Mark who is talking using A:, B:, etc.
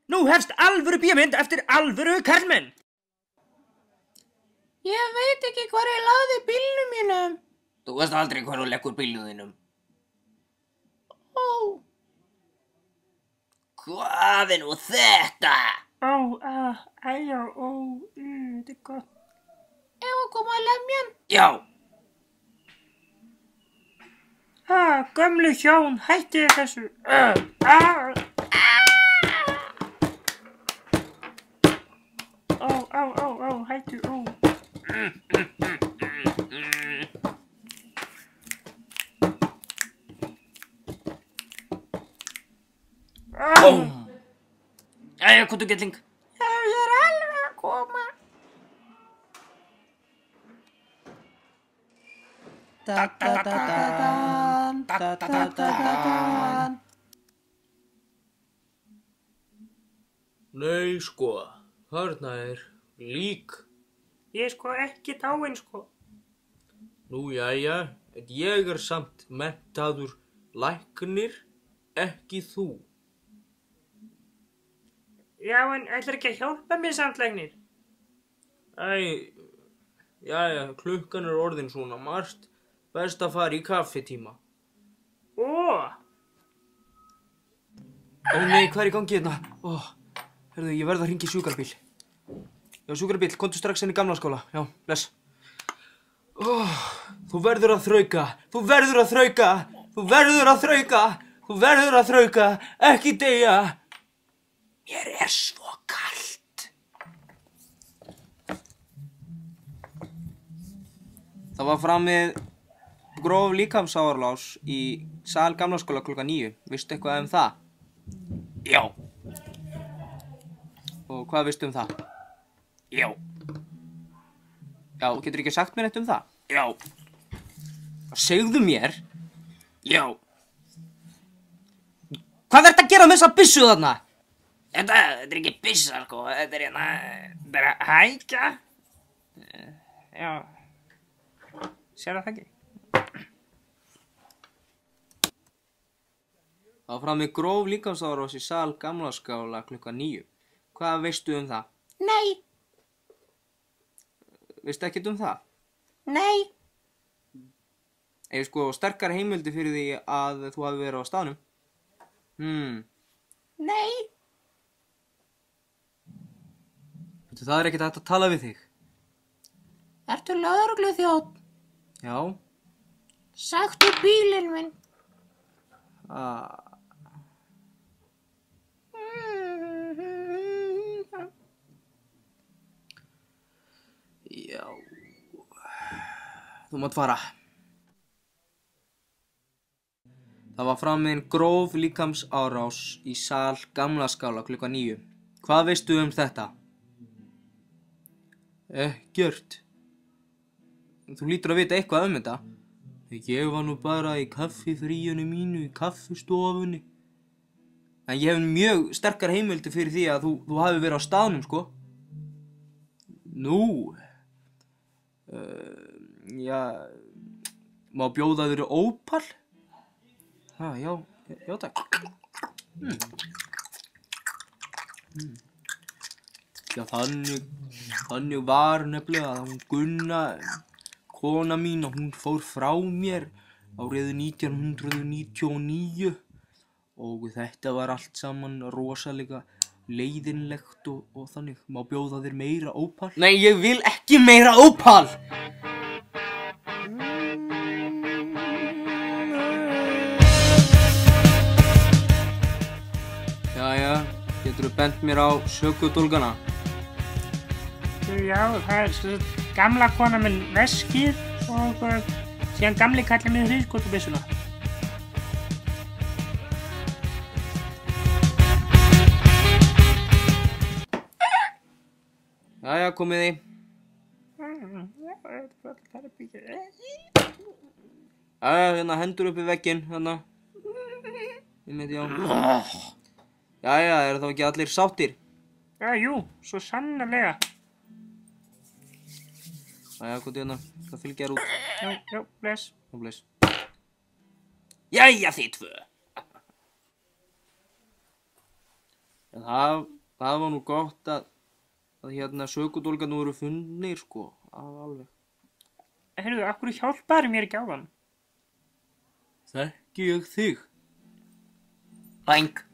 A: Nú hefst alvöru bíómynd eftir alvöru karlmenn.
B: Ég veit ekki hvar ég lagði bílnum mínum.
A: Þú veist aldrei hvar þú leggur bílnum þínum.
B: Ó.
A: Hvað er nú þetta?
B: Þetta er gott. Ef að koma að lemjan.
A: Já.
B: Gömlu hjón, hættið þessu. Hættu,
A: Jæja, hvað þú gelling?
B: Ég er alveg að koma.
C: Nei, sko, þarna er lík.
B: Ég er sko ekki dáinn, sko.
C: Nú, jæja, en ég er samt menntaður læknir, ekki þú.
B: Já, en ætlar ekki að hjálpa mér samt, læknir?
C: Jæja, klukkan er orðin svona margt, best að fara í kaffitíma. Ó nei, hvað er í gangi hérna? Herðu, ég verð að hringja í sjúkrabíl. Já, sjúkrabíl, komdu strax inn í gamla skóla. Já, bless. Þú verður að þrauka, þú verður að þrauka, þú verður að þrauka, þú verður að þrauka, ekki deyja. Mér er svo kalt. Það var framið gróf líkamsárás í sal gamla skóla klukkan 9. Vistu eitthvað um það?
A: Já.
C: Og hvað veistu um það?
A: Já.
C: Já, getur ekki sagt mér neitt um það?
A: Já.
C: Segðu mér.
A: Já.
C: Hvað ertu að gera með þessa byssu þarna?
A: Þetta er ekki byssa, sko. Þetta er hérna... Þetta er að hækja.
B: Já. Sér það ekki?
C: Það var framið gróf líkamsárás í sal gamla skóla klukkan 9. Hvað veistu um það?
B: Nei.
C: Veistu ekkert um það?
B: Nei.
C: Ég sko sterkar heimildi fyrir því að þú hafi verið á staðnum.
B: Nei.
C: Það er ekkert hægt að tala við þig.
B: Ertu lögregluþjónn?
C: Já.
B: Sæktu bílinn minn.
C: Já. Þú mátt fara. Það var framið gróf líkamsárás í sal gamla skála klukkan 9. Hvað veistu um þetta? Ekkert. Þú lítur að vita eitthvað um þetta. Ég var nú bara í kaffifríinu mínu í kaffistofunni. En ég hef mjög sterkar heimildi fyrir því að þú hafi verið á staðnum, sko. Nú. Já. Má bjóða þér ópal? Já takk. Já, þannig var nefnilega að hún Gunna, kona mín, og hún fór frá mér árið 1999 og þetta var allt saman rosalega leiðinlegt og þannig. Má bjóða þér meira ópal? Nei, ég vil ekki meira ópal! Jæja, geturðu bent mér á sökudólgana?
B: Já, það er gamla kona með veskið og síðan gamli kallinn með hríðskotubyssuna.
C: Jæja, komið þið. Jæja, hérna hendur upp í vegginn, hérna. Jæja, eru þá ekki allir sáttir?
B: Já, jú, svo sannarlega.
C: Jæja, hvað hérna, það fylgja þér út.
B: Já, bless.
C: Já, bless.
A: Jæja, þið tvö.
C: Það Það var nú gott að hérna sökudólgarnir voru fundnir, sko. Alveg.
B: Heyrðu, af hverju hjálpaðir mér ekki áðan?
C: Þekki ég þig?
A: Bæng.